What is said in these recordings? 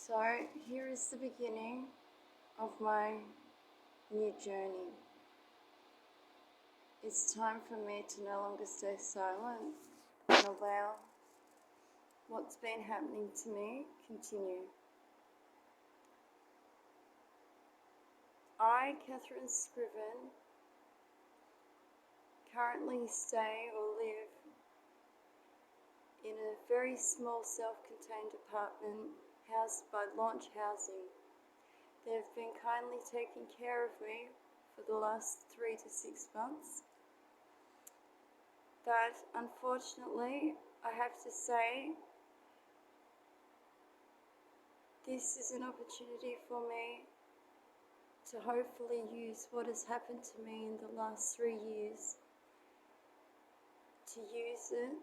So here is the beginning of my new journey. It's time for me to no longer stay silent and allow what's been happening to me continue. I, Catherine Scriven, currently stay or live in a very small self-contained apartment housed by Launch Housing. They've been kindly taking care of me for the last 3 to 6 months. But unfortunately, I have to say, this is an opportunity for me to hopefully use what has happened to me in the last 3 years, to use it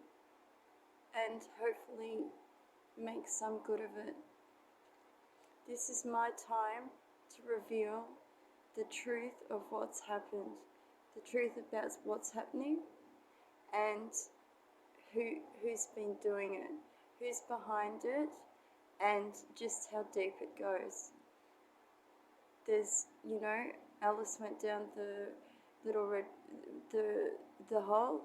and hopefully make some good of it. This is my time to reveal the truth of what's happened, the truth about what's happening and who's been doing it, who's behind it, and just how deep it goes. There's, Alice went down the little red, the hole.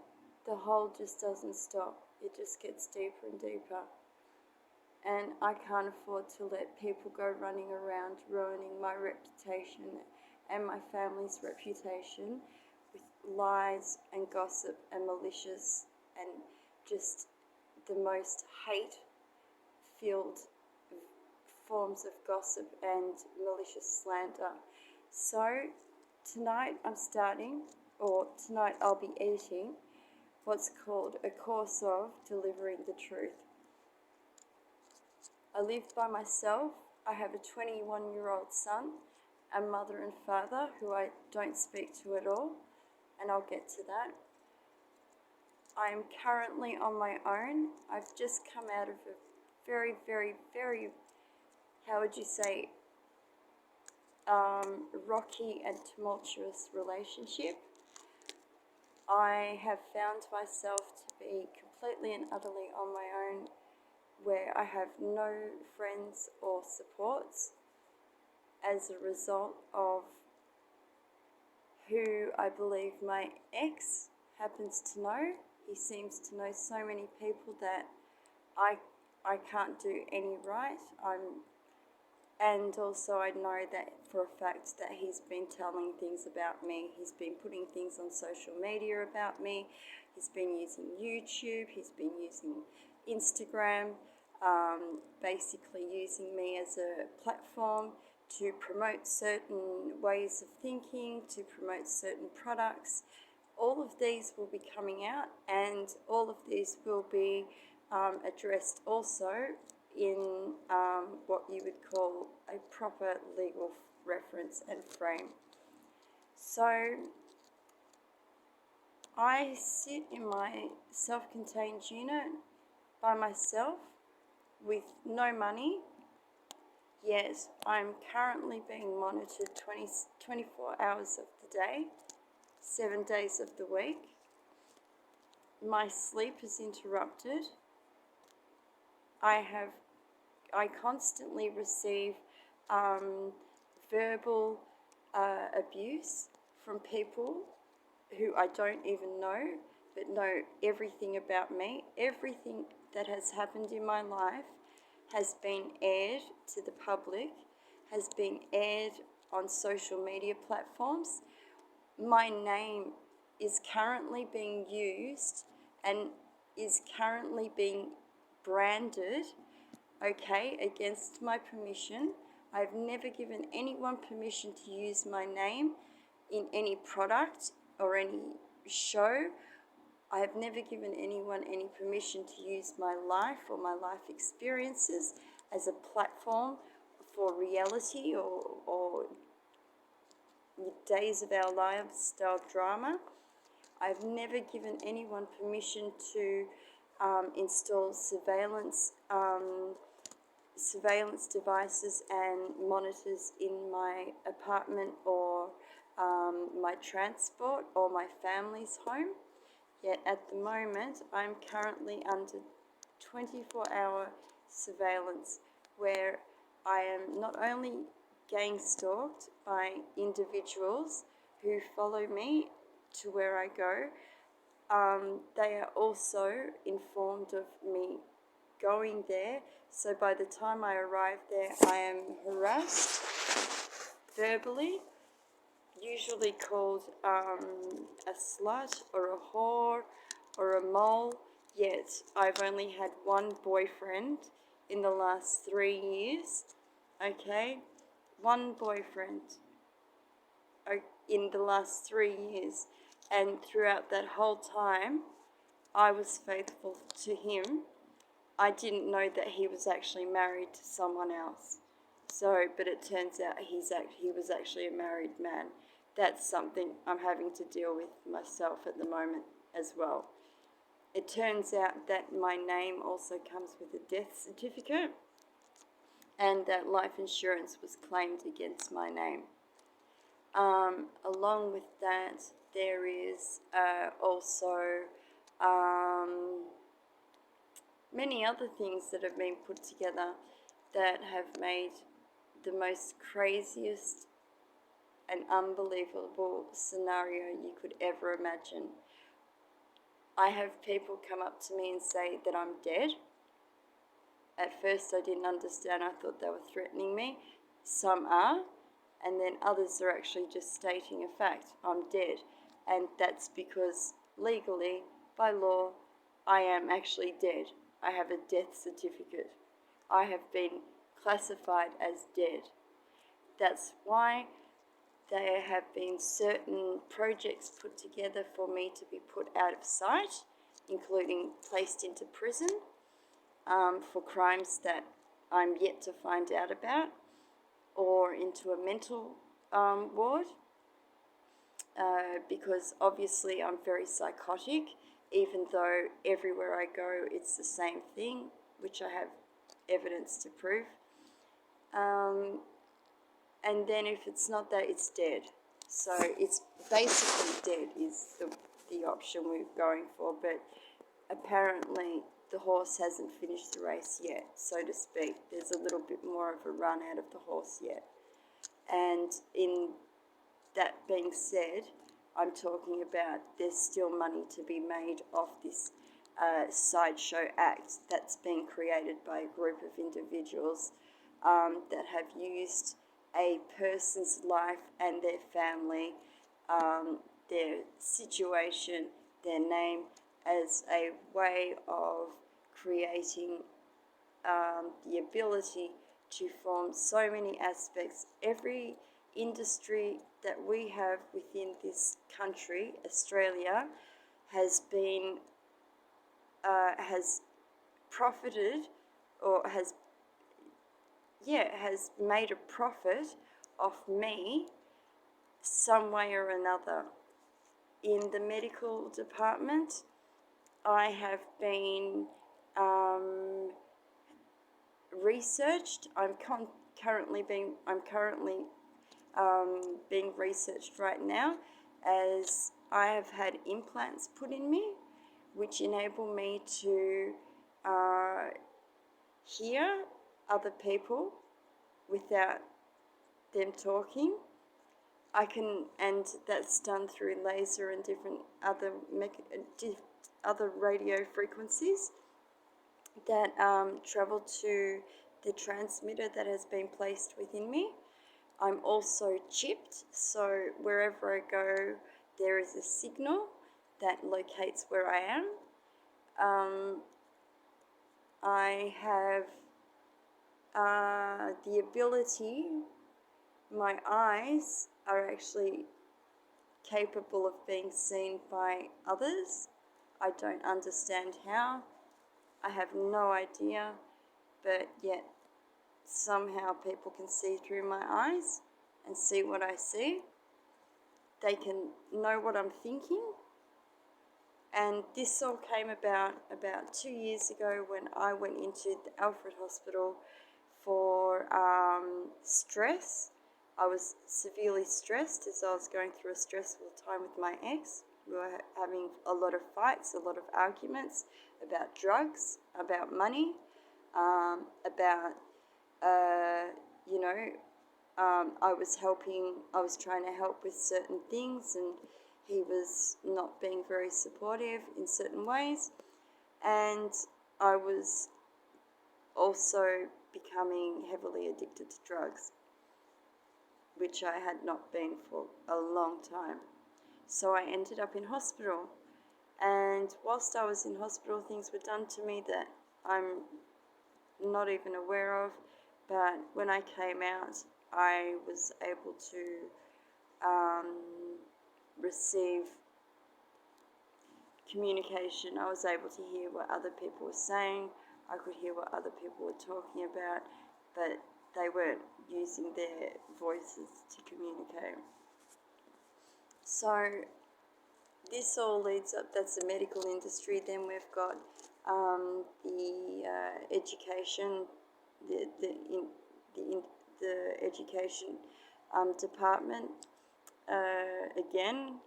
The hole just doesn't stop. It just gets deeper and deeper. And I can't afford to let people go running around ruining my reputation and my family's reputation with lies and gossip and malicious and just the most hate-filled forms of gossip and malicious slander. So tonight I'll be eating what's called a course of delivering the truth. I live by myself. I have a 21-year-old son, a mother and father who I don't speak to at all, and I'll get to that. I am currently on my own. I've just come out of a very, very, very, rocky and tumultuous relationship. I have found myself to be completely and utterly on my own, where I have no friends or supports as a result of who I believe my ex happens to know. He seems to know so many people that I can't do any right. And also I know that for a fact that he's been telling things about me. He's been putting things on social media about me. He's been using YouTube. He's been using Instagram, basically using me as a platform to promote certain ways of thinking, to promote certain products. All of these will be coming out, and all of these will be addressed also in what you would call a proper legal reference and frame. So I sit in my self-contained unit by myself with no money, yet I'm currently being monitored 24 hours of the day, 7 days of the week. My sleep is interrupted. I constantly receive verbal abuse from people who I don't even know, but know everything about me. Everything that has happened in my life has been aired to the public, has been aired on social media platforms. My name is currently being used and is currently being branded, against my permission. I've never given anyone permission to use my name in any product or any show. I have never given anyone any permission to use my life or my life experiences as a platform for reality or days of our lives style drama. I've never given anyone permission to install surveillance devices and monitors in my apartment or my transport or my family's home. Yet at the moment, I'm currently under 24-hour surveillance where I am not only gang stalked by individuals who follow me to where I go, they are also informed of me going there. So by the time I arrive there, I am harassed verbally, usually called a slut or a whore or a mole. Yet I've only had one boyfriend in the last 3 years. Okay, one boyfriend in the last 3 years, and throughout that whole time, I was faithful to him. I didn't know that he was actually married to someone else. So, but it turns out he was actually a married man. That's something I'm having to deal with myself at the moment as well. It turns out that my name also comes with a death certificate, and that life insurance was claimed against my name. Along with that, there is also many other things that have been put together that have made the most craziest and unbelievable scenario you could ever imagine. I have people come up to me and say that I'm dead. At first I didn't understand, I thought they were threatening me. Some are, and then others are actually just stating a fact, I'm dead. And that's because legally, by law, I am actually dead. I have a death certificate. I have been classified as dead. That's why there have been certain projects put together for me to be put out of sight, including placed into prison for crimes that I'm yet to find out about, or into a mental ward, because obviously I'm very psychotic, even though everywhere I go it's the same thing, which I have evidence to prove. And then if it's not that, it's dead. So it's basically dead is the option we're going for, but apparently the horse hasn't finished the race yet, so to speak. There's a little bit more of a run out of the horse yet. And in that being said, I'm talking about there's still money to be made off this sideshow act that's been created by a group of individuals that have used a person's life and their family, their situation, their name, as a way of creating the ability to form so many aspects. Every industry that we have within this country, Australia, has been has profited or has made a profit off me some way or another. In the medical department, I have been researched. I'm currently being researched right now, as I have had implants put in me, which enable me to hear other people without them talking. And that's done through laser and different other radio frequencies that travel to the transmitter that has been placed within me. I'm also chipped, so wherever I go, there is a signal that locates where I am. I have the ability, my eyes are actually capable of being seen by others. I don't understand how. I have no idea, but yet somehow people can see through my eyes and see what I see. They can know what I'm thinking. And this all came about 2 years ago when I went into the Alfred Hospital for stress. I was severely stressed as I was going through a stressful time with my ex. We were having a lot of fights, a lot of arguments about drugs, about money, about you know, I was trying to help with certain things, and he was not being very supportive in certain ways. And I was also becoming heavily addicted to drugs, which I had not been for a long time. So I ended up in hospital. And whilst I was in hospital, things were done to me that I'm not even aware of. But when I came out, I was able to receive communication. I was able to hear what other people were saying. I could hear what other people were talking about, but they weren't using their voices to communicate. So this all leads up, that's the medical industry. Then we've got the education, the education department. Again,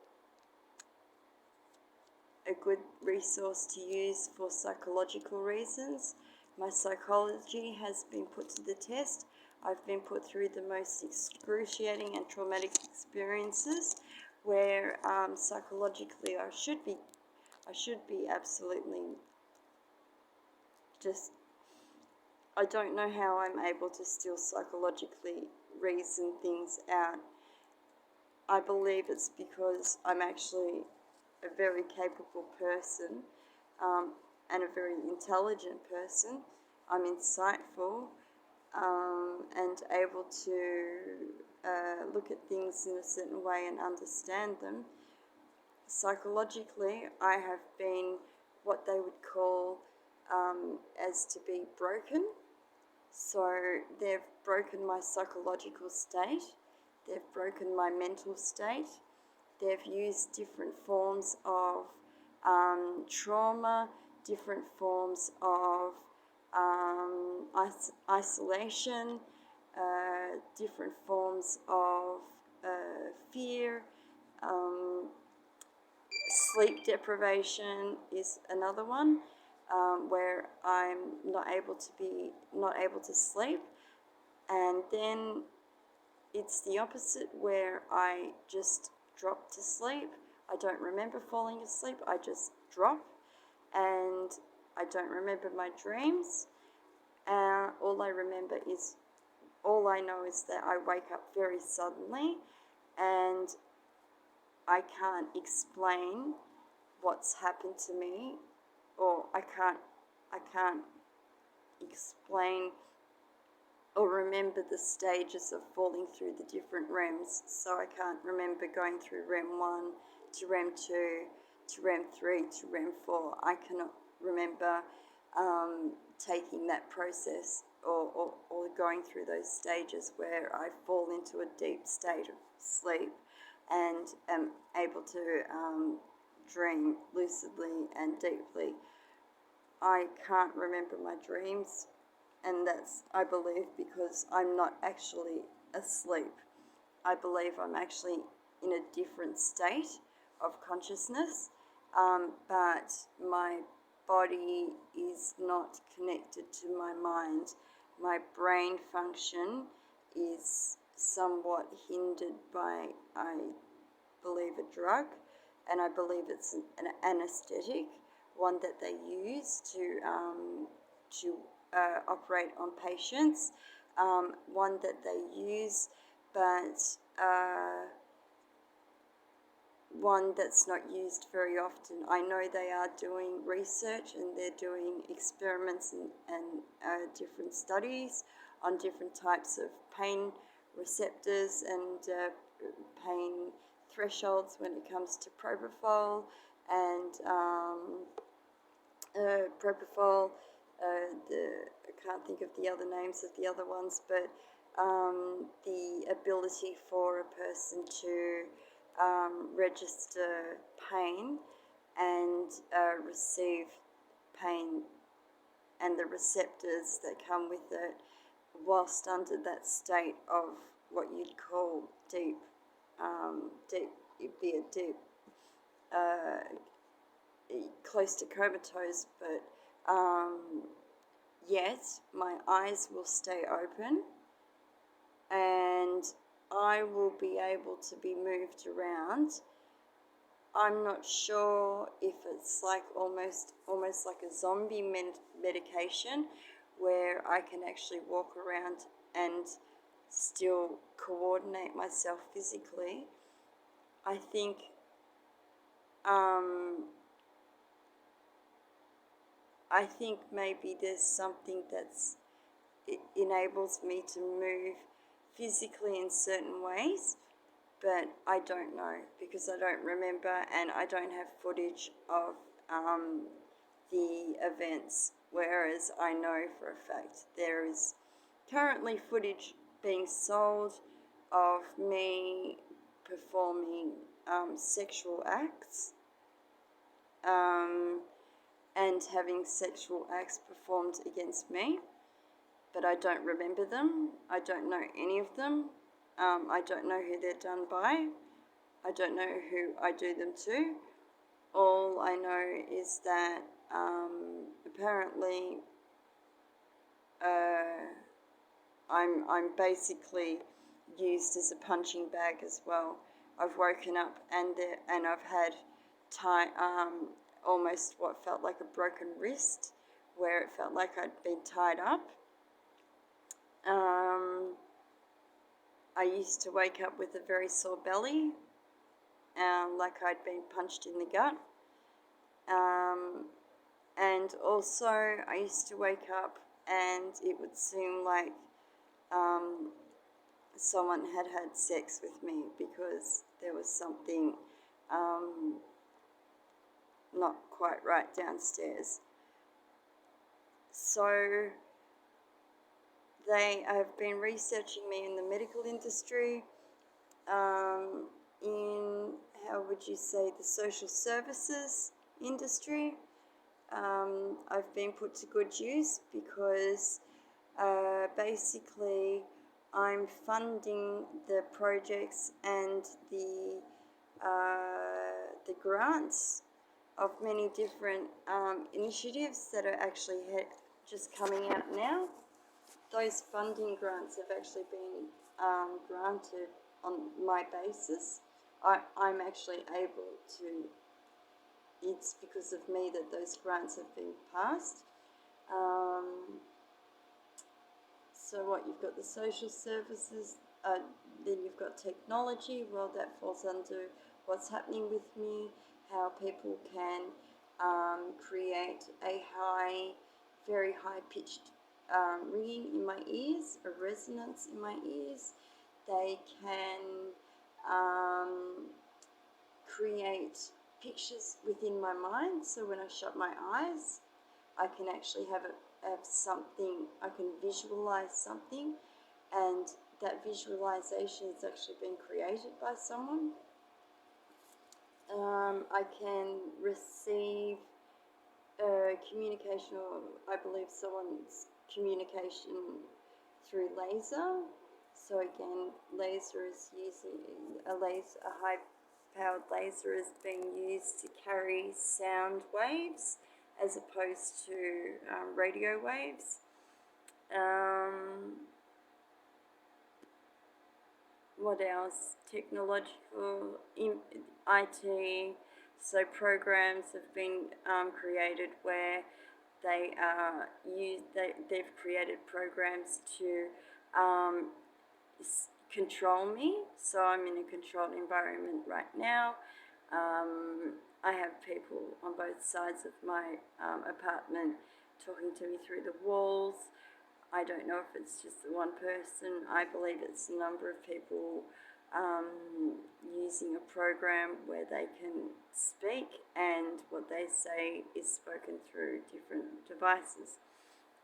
a good resource to use for psychological reasons. My psychology has been put to the test. I've been put through the most excruciating and traumatic experiences where psychologically I should be absolutely just, I don't know how I'm able to still psychologically reason things out. I believe it's because I'm actually a very capable person and a very intelligent person. I'm insightful and able to look at things in a certain way and understand them. Psychologically, I have been what they would call as to be broken. So they've broken my psychological state, they've broken my mental state, they've used different forms of trauma, different forms of isolation, different forms of fear. Sleep deprivation is another one, where I'm not able to sleep, and then it's the opposite where I just drop to sleep. I don't remember falling asleep. I just drop, and I don't remember my dreams. All I know is that I wake up very suddenly, and I can't explain what's happened to me, or I can't explain or remember the stages of falling through the different REMs. So I can't remember going through REM 1 to REM 2 to REM 3 to REM 4. I cannot remember taking that process or going through those stages where I fall into a deep state of sleep and am able to dream lucidly and deeply. I can't remember my dreams, and that's, I believe, because I'm not actually asleep. I believe I'm actually in a different state of consciousness, but my body is not connected to my mind. My brain function is somewhat hindered by, I believe, a drug, and I believe it's an anesthetic, one that they use to operate on patients, one that they use, but one that's not used very often. I know they are doing research and they're doing experiments and different studies on different types of pain receptors and pain thresholds when it comes to propofol and propofol. I can't think of the other names of the other ones, but the ability for a person to register pain and receive pain and the receptors that come with it whilst under that state of what you'd call deep, it'd be a deep, close to comatose, but yet my eyes will stay open and I will be able to be moved around. I'm not sure if it's like almost like a zombie medication where I can actually walk around and still coordinate myself physically. I think maybe there's something that's it enables me to move physically in certain ways, but I don't know because I don't remember and I don't have footage of the events, whereas I know for a fact there is currently footage being sold of me performing sexual acts and having sexual acts performed against me, but I don't remember them. I don't know any of them. I don't know who they're done by. I don't know who I do them to. All I know is that apparently I'm basically used as a punching bag as well. I've woken up and I've had almost what felt like a broken wrist, where it felt like I'd been tied up. I used to wake up with a very sore belly, like I'd been punched in the gut. And also I used to wake up and it would seem like someone had had sex with me because there was something not quite right downstairs. So they have been researching me in the medical industry, in, how would you say, the social services industry. I've been put to good use because basically I'm funding the projects and the grants of many different initiatives that are actually just coming out now. Those funding grants have actually been granted on my basis. I'm actually able to, it's because of me that those grants have been passed. So what, you've got the social services, then you've got technology. Well, that falls under what's happening with me, how people can create a very high-pitched ringing in my ears, a resonance in my ears. They can create pictures within my mind, so when I shut my eyes, I can actually have something, I can visualize something, and that visualization has actually been created by someone. I can receive communication, or I believe someone's communication through laser. So again, laser is using a high-powered laser is being used to carry sound waves as opposed to radio waves. What else? Technological, IT. So programs have been created where they've created programs to control me. So I'm in a controlled environment right now. I have people on both sides of my apartment talking to me through the walls. I don't know if it's just the one person. I believe it's a number of people using a program where they can speak and what they say is spoken through different devices.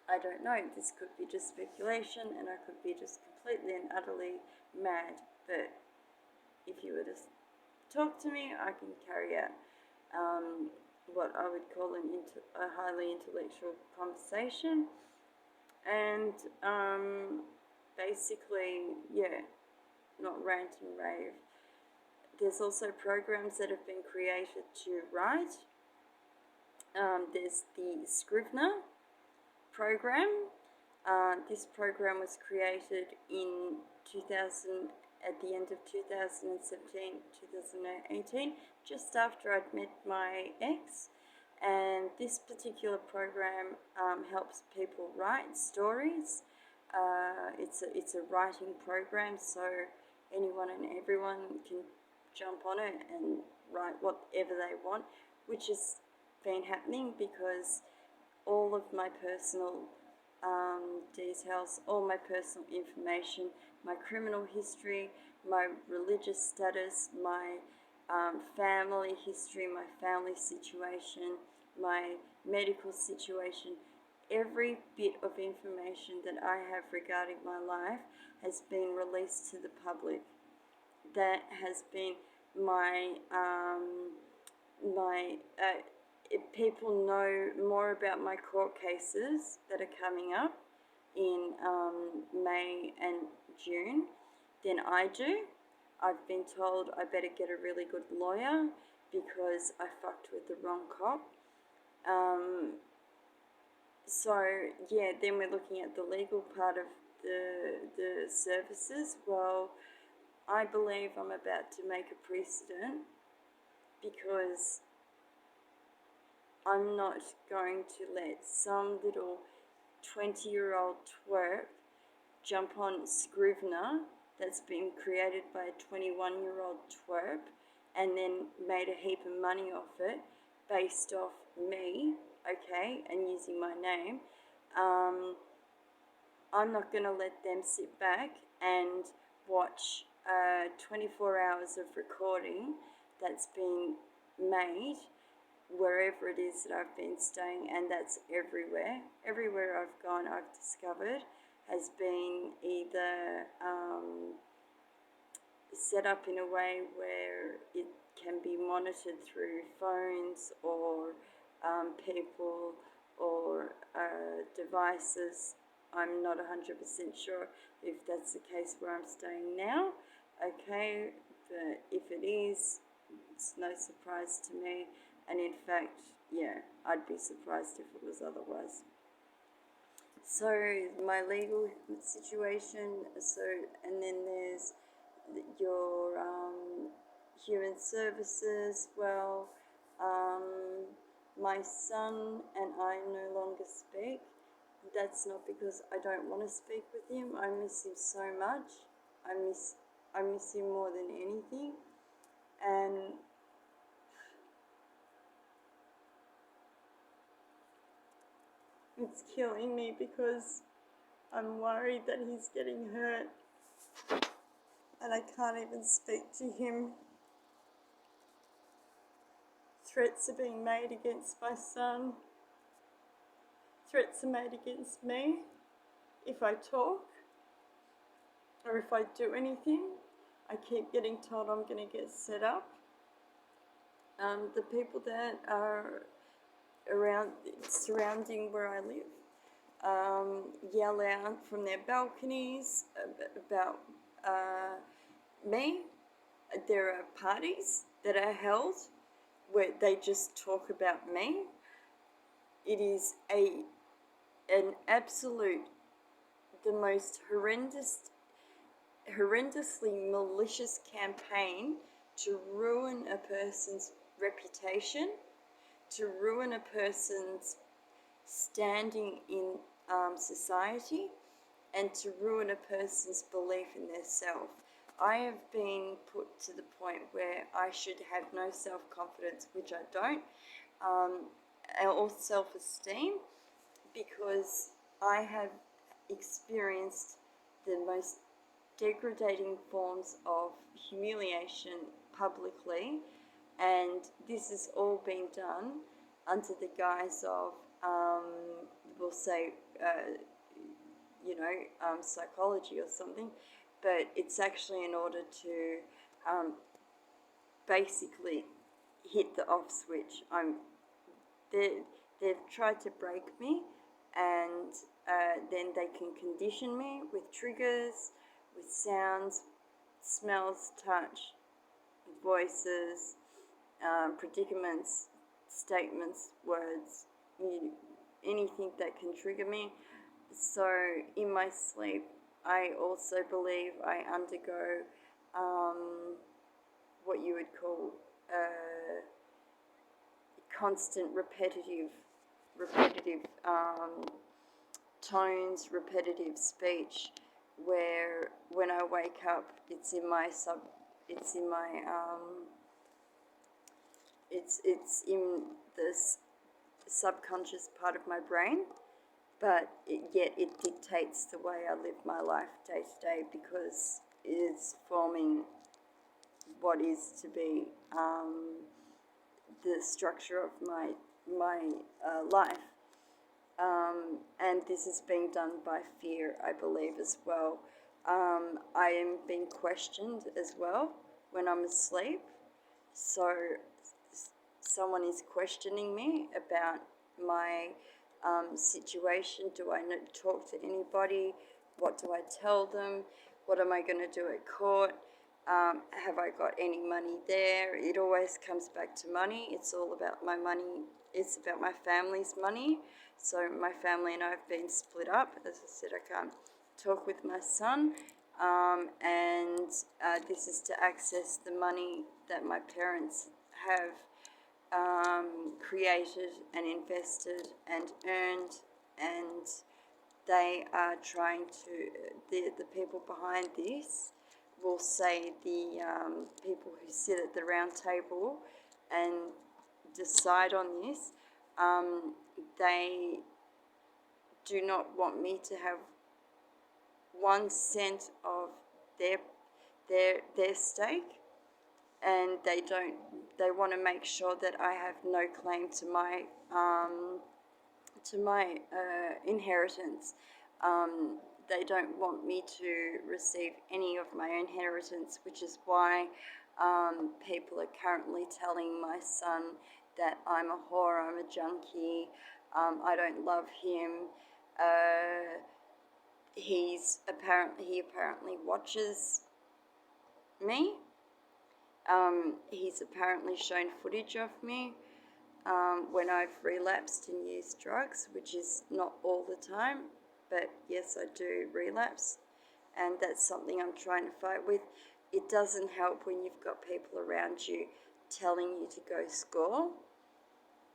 I don't know. This could be just speculation and I could be just completely and utterly mad. But if you were to talk to me, I can carry out what I would call a highly intellectual conversation. And basically, yeah, not rant and rave. There's also programs that have been created to write. There's the Scrivener program. This program was created in 2000, at the end of 2017, 2018, just after I'd met my ex. And this particular program helps people write stories. It's a writing program, so anyone and everyone can jump on it and write whatever they want, which has been happening because all of my personal details, all my personal information, my criminal history, my religious status, my family history, my family situation, my medical situation, every bit of information that I have regarding my life has been released to the public. That has been my people know more about my court cases that are coming up in May and June than I do. I've been told I better get a really good lawyer because I fucked with the wrong cop. So yeah, then we're looking at the legal part of the services. Well, I believe I'm about to make a precedent because I'm not going to let some little 20-year-old twerp jump on Scrivener that's been created by a 21-year-old twerp and then made a heap of money off it based off me, okay, and using my name. I'm not going to let them sit back and watch 24 hours of recording that's been made wherever it is that I've been staying, and that's everywhere. Everywhere I've gone, I've discovered has been either set up in a way where it can be monitored through phones or people or devices. I'm not 100% sure if that's the case where I'm staying now, okay, but if it is, it's no surprise to me. And in fact, yeah, I'd be surprised if it was otherwise. So my legal situation, and then there's your human services. Well, my son and I no longer speak. That's not because I don't want to speak with him. I miss him so much. I miss him more than anything. And it's killing me because I'm worried that he's getting hurt and I can't even speak to him. Threats are being made against my son. Threats are made against me if I talk or if I do anything. I keep getting told I'm going to get set up. The people that are surrounding where I live yell out from their balconies about me. There are parties that are held where they just talk about me. It is an absolute, the most horrendously malicious campaign to ruin a person's reputation, to ruin a person's standing in society, and to ruin a person's belief in their self. I have been put to the point where I should have no self-confidence, which I don't, or self-esteem, because I have experienced the most degrading forms of humiliation publicly, and this has all been done under the guise of, we'll say, psychology or something, but it's actually in order to basically hit the off switch. They've tried to break me, and then they can condition me with triggers, with sounds, smells, touch, voices, predicaments, statements, words, anything that can trigger me. So in my sleep, I also believe I undergo what you would call constant repetitive tones, repetitive speech, where when I wake up, it's in my it's in this subconscious part of my brain, but yet it dictates the way I live my life day to day, because it's forming what is to be the structure of my life. And this is being done by fear, I believe, as well. I am being questioned as well when I'm asleep. So someone is questioning me about my situation. Do I talk to anybody? What do I tell them? What am I going to do at court? Have I got any money there? It always comes back to money. It's all about my money. It's about my family's money. So my family and I have been split up. As I said, I can't talk with my son. And this is to access the money that my parents have created and invested and earned, and they are trying to, the people behind this will say, the people who sit at the round table and decide on this, they do not want me to have 1 cent of their stake, and they want to make sure that I have no claim to my inheritance. They don't want me to receive any of my inheritance, which is why people are currently telling my son that I'm a whore, I'm a junkie, I don't love him. He apparently watches me. He's apparently shown footage of me when I've relapsed and used drugs, which is not all the time, but yes, I do relapse, and that's something I'm trying to fight with. It doesn't help when you've got people around you telling you to go score.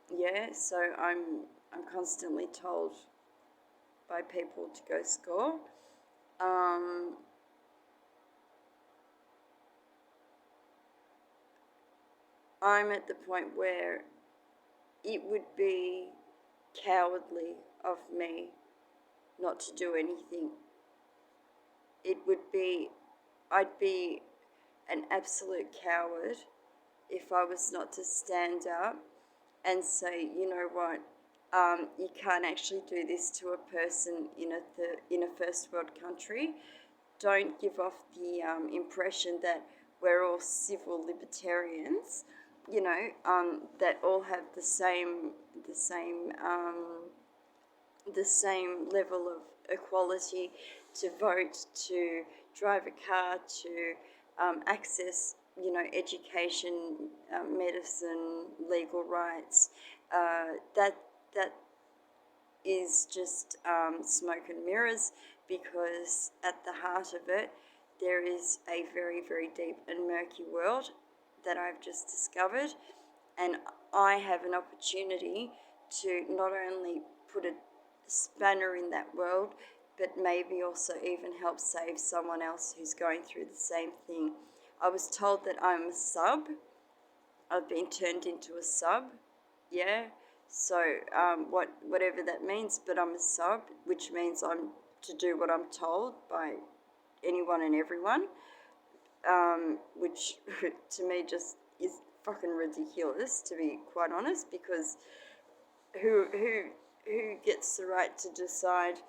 Yeah, so I'm constantly told by people to go score. I'm at the point where it would be cowardly of me not to do anything. I'd be an absolute coward if I was not to stand up and say, you know what, you can't actually do this to a person in a first world country. Don't give off the impression that we're all civil libertarians, that all have the same level of equality to vote, to drive a car, to access, education, medicine, legal rights. That is just smoke and mirrors, because at the heart of it, there is a very, very deep and murky world that I've just discovered, and I have an opportunity to not only put a spanner in that world, but maybe also even help save someone else who's going through the same thing. I was told that I'm a sub. I've been turned into a sub. Yeah. So whatever that means, but I'm a sub, which means I'm to do what I'm told by anyone and everyone, which to me just is fucking ridiculous, to be quite honest, because who gets the right to decide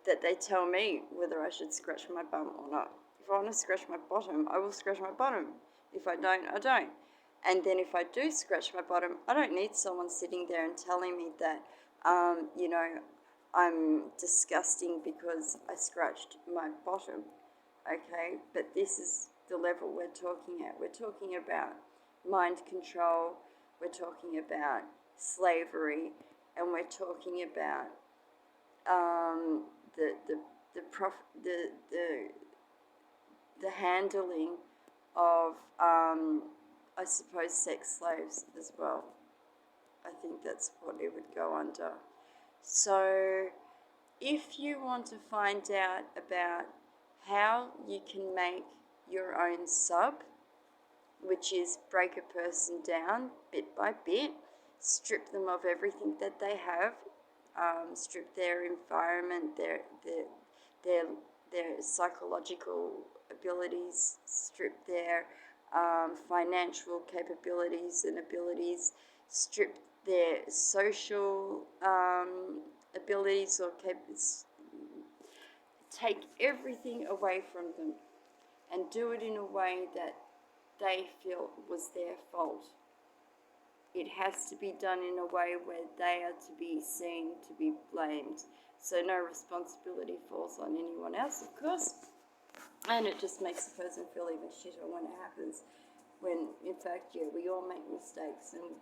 that they tell me whether I should scratch my bum or not? If I want to scratch my bottom, I will scratch my bottom. If I don't, I don't. And then if I do scratch my bottom, I don't need someone sitting there and telling me that, I'm disgusting because I scratched my bottom. Okay, but this is the level we're talking at. We're talking about mind control. We're talking about slavery. and we're talking about um, the, the, the, prof, the handling of, I suppose, sex slaves as well. I think that's what it would go under. So if you want to find out about how you can make your own sub, which is break a person down bit by bit, strip them of everything that they have, strip their environment, their, their psychological abilities, strip their financial capabilities and abilities, strip their social abilities or take everything away from them and do it in a way that they feel was their fault. It has to be done in a way where they are to be seen, to be blamed. So no responsibility falls on anyone else, of course. And it just makes the person feel even shitter when it happens. When, in fact, yeah, we all make mistakes. And,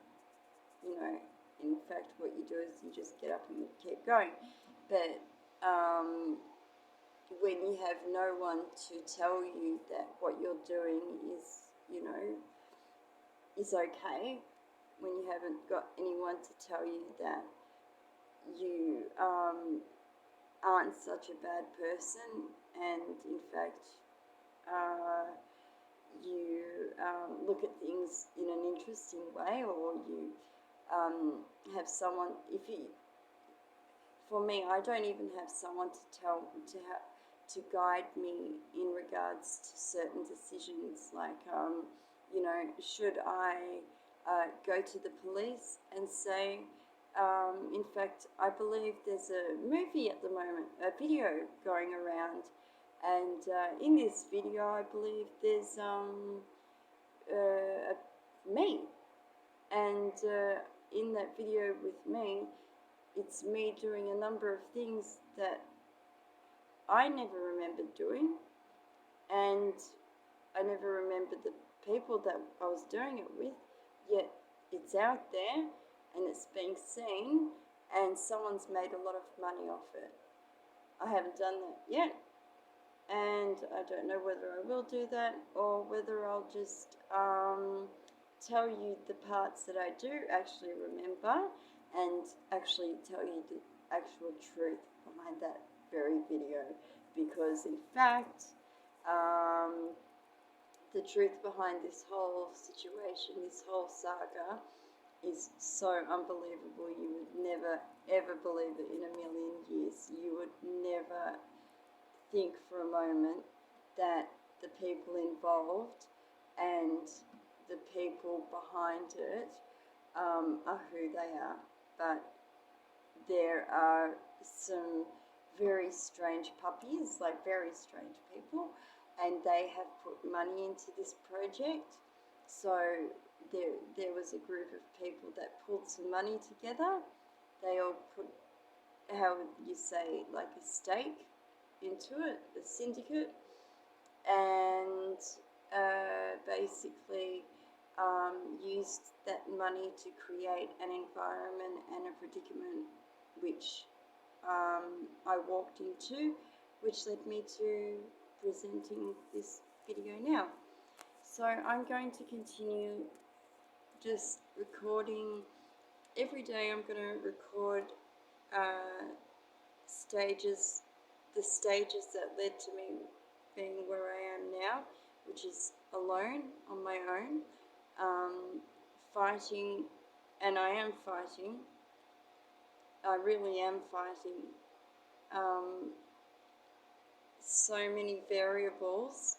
you know, in fact, what you do is you just get up and you keep going. But when you have no one to tell you that what you're doing is, you know, is okay, when you haven't got anyone to tell you that you aren't such a bad person, and in fact you look at things in an interesting way, or you have someone, for me, I don't even have someone to guide me in regards to certain decisions, like you know, should I go to the police and say, in fact, I believe there's a movie at the moment, a video going around, and in this video, I believe there's me, and in that video with me, it's me doing a number of things that I never remembered doing, and I never remembered the people that I was doing it with, yet it's out there and it's being seen and someone's made a lot of money off it. I haven't done that yet, and I don't know whether I will do that or whether I'll just tell you the parts that I do actually remember and actually tell you the actual truth behind that very video, because in fact the truth behind this whole situation, this whole saga, is so unbelievable. You would never ever believe it in a million years. You would never think for a moment that the people involved and the people behind it are who they are. But there are some very strange puppies, like very strange people, and they have put money into this project. So there was a group of people that pulled some money together. They all put, how would you say, like a stake into it, a syndicate, and basically used that money to create an environment and a predicament which I walked into, which led me to presenting this video now. So I'm going to continue just recording. Every day I'm going to record stages, the stages that led to me being where I am now, which is alone, on my own, fighting, and I am fighting. I really am fighting so many variables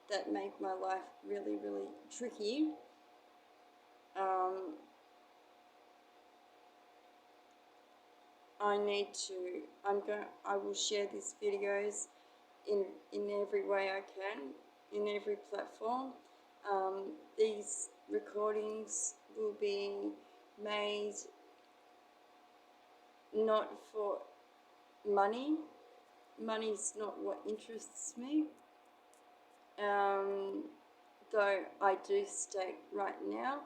that make my life really, really tricky. I will share these videos in every way I can, in every platform. These recordings will be made not for money. Money's not what interests me. Though I do state right now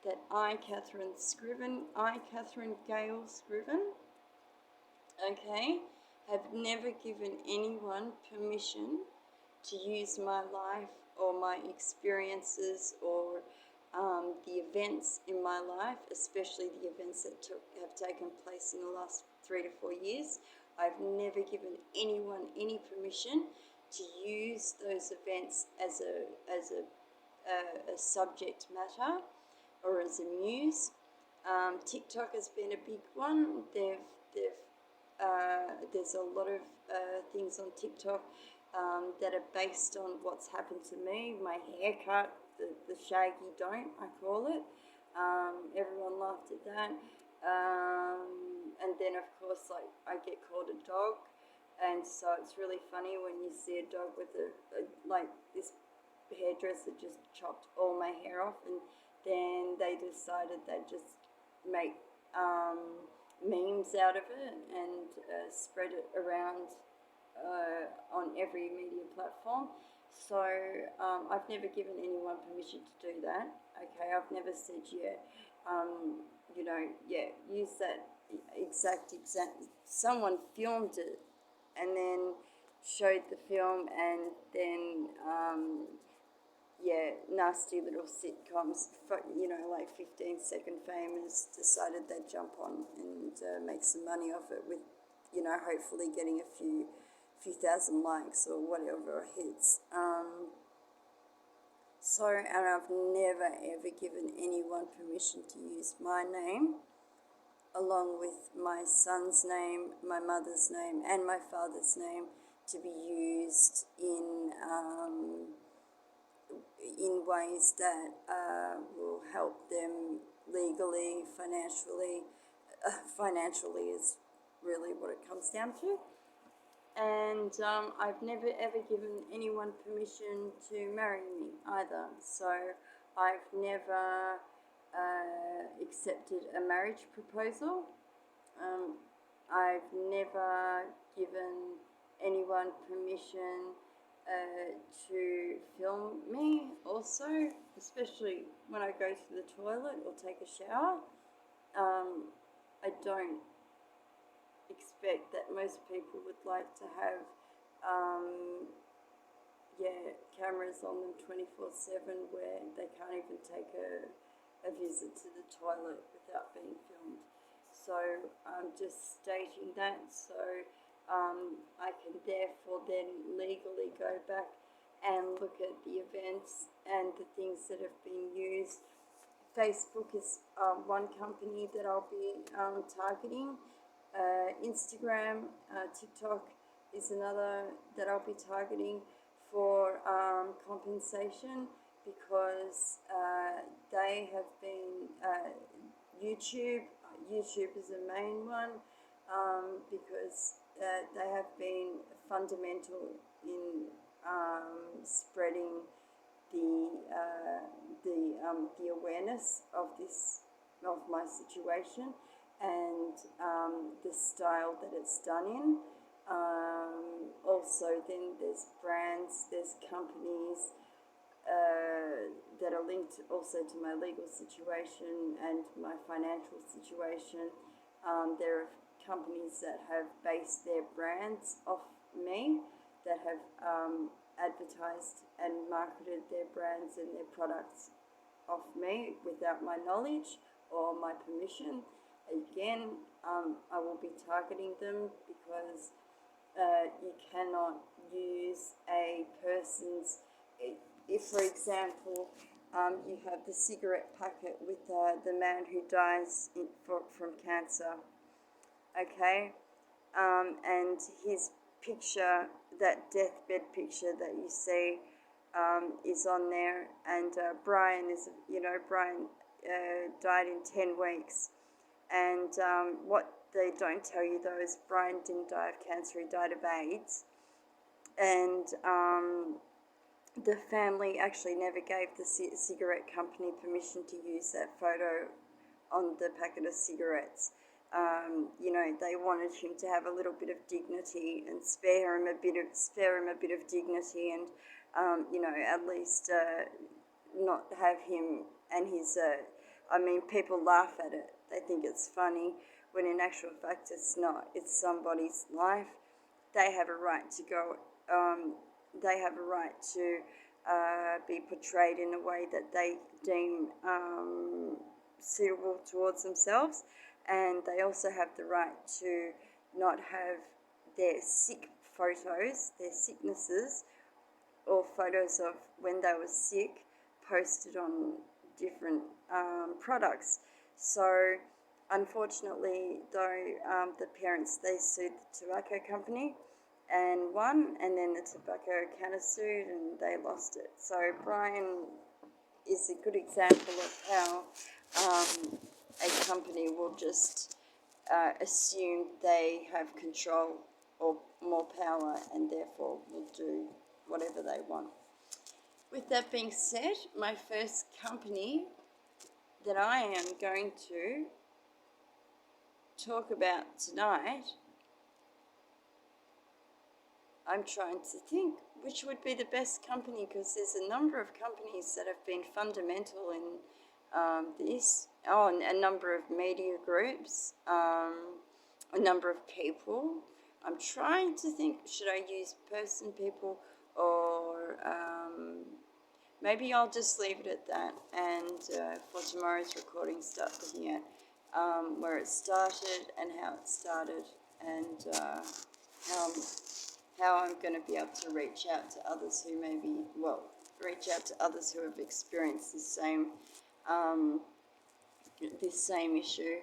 that I, Catherine Gale Scriven, okay, have never given anyone permission to use my life or my experiences or the events in my life, especially the events that have taken place in the last 3 to 4 years. I've never given anyone any permission to use those events as a subject matter or as a muse. TikTok has been a big one. There's a lot of things on TikTok that are based on what's happened to me. My haircut, the shaggy don't, I call it. Everyone laughed at that. And then, of course, like, I get called a dog. And so it's really funny when you see a dog with like this hairdresser just chopped all my hair off, and then they decided they'd just make memes out of it and spread it around on every media platform. So I've never given anyone permission to do that. Okay, I've never said, use that exact. Someone filmed it and then showed the film, and then nasty little sitcoms, like 15-second famous decided they'd jump on and make some money off it with, hopefully getting a few thousand likes or whatever hits. And I've never ever given anyone permission to use my name along with my son's name, my mother's name, and my father's name to be used in ways that will help them legally, financially. Financially is really what it comes down to. And I've never ever given anyone permission to marry me either. So I've never accepted a marriage proposal. I've never given anyone permission to film me also, especially when I go to the toilet or take a shower. I don't expect that most people would like to have cameras on them 24/7 where they can't even take a visit to the toilet without being filmed. So I'm just stating that so I can therefore then legally go back and look at the events and the things that have been used. Facebook is one company that I'll be targeting. Instagram, TikTok is another that I'll be targeting for compensation, because they have been YouTube is the main one, because they have been fundamental in spreading the awareness of my situation and the style that it's done in. Also, then there's brands, there's companies that are linked also to my legal situation and my financial situation. There are companies that have based their brands off me, that have advertised and marketed their brands and their products off me without my knowledge or my permission. Again, I will be targeting them, because you cannot use a person's, if for example you have the cigarette packet with the man who dies from cancer, okay, and his picture, that deathbed picture that you see is on there, and Brian died in 10 weeks, and what they don't tell you though is Brian didn't die of cancer, he died of AIDS, and the family actually never gave the cigarette company permission to use that photo on the packet of cigarettes. They wanted him to have a little bit of dignity and spare him a bit of dignity, and at least not have him and his I mean, people laugh at it. They think it's funny, when in actual fact it's not. It's somebody's life. They have a right to go, they have a right to be portrayed in a way that they deem suitable towards themselves, and they also have the right to not have their sick photos, their sicknesses, or photos of when they were sick posted on different products. So unfortunately, though, the parents, they sued the tobacco company and won, and then the tobacco countersued and they lost it. So Brian is a good example of how a company will just assume they have control or more power, and therefore will do whatever they want. With that being said, my first company that I am going to talk about tonight, I'm trying to think which would be the best company, because there's a number of companies that have been fundamental in this. Oh, and a number of media groups, a number of people. I'm trying to think, should I use person, people, or maybe I'll just leave it at that, and for tomorrow's recording start looking at where it started and how it started, and how I'm going to be able to reach out to others who reach out to others who have experienced this same issue,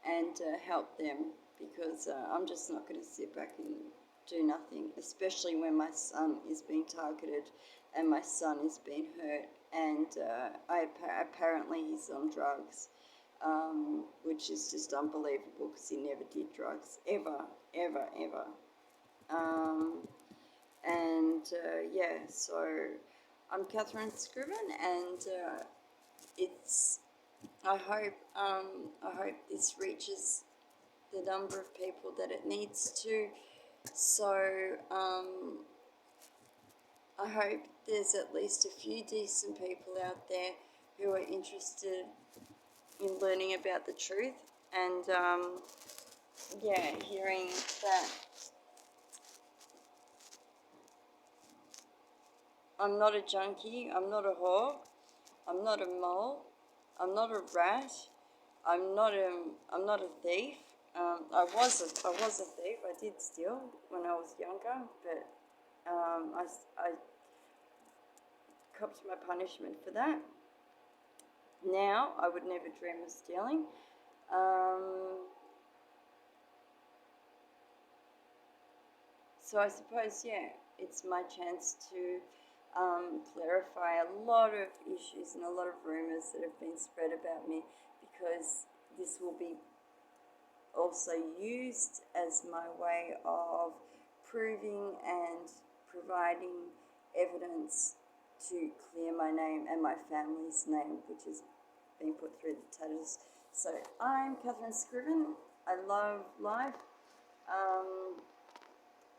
and help them, because I'm just not going to sit back and do nothing, especially when my son is being targeted and my son is being hurt, and apparently he's on drugs, which is just unbelievable, because he never did drugs, ever, ever, ever. So I'm Catherine Scriven, and I hope this reaches the number of people that it needs to. So I hope there's at least a few decent people out there who are interested in learning about the truth, and hearing that I'm not a junkie, I'm not a whore, I'm not a mole, I'm not a rat, I'm not a thief. I was a thief. I did steal when I was younger, but I copped my punishment for that. Now I would never dream of stealing. So I suppose, it's my chance to clarify a lot of issues and a lot of rumours that have been spread about me, because this will be also used as my way of proving and providing evidence to clear my name and my family's name, which is being put through the tatters. So I'm Catherine Scriven. I love life,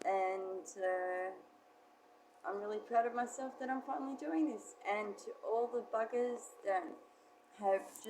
and I'm really proud of myself that I'm finally doing this. And to all the buggers that have just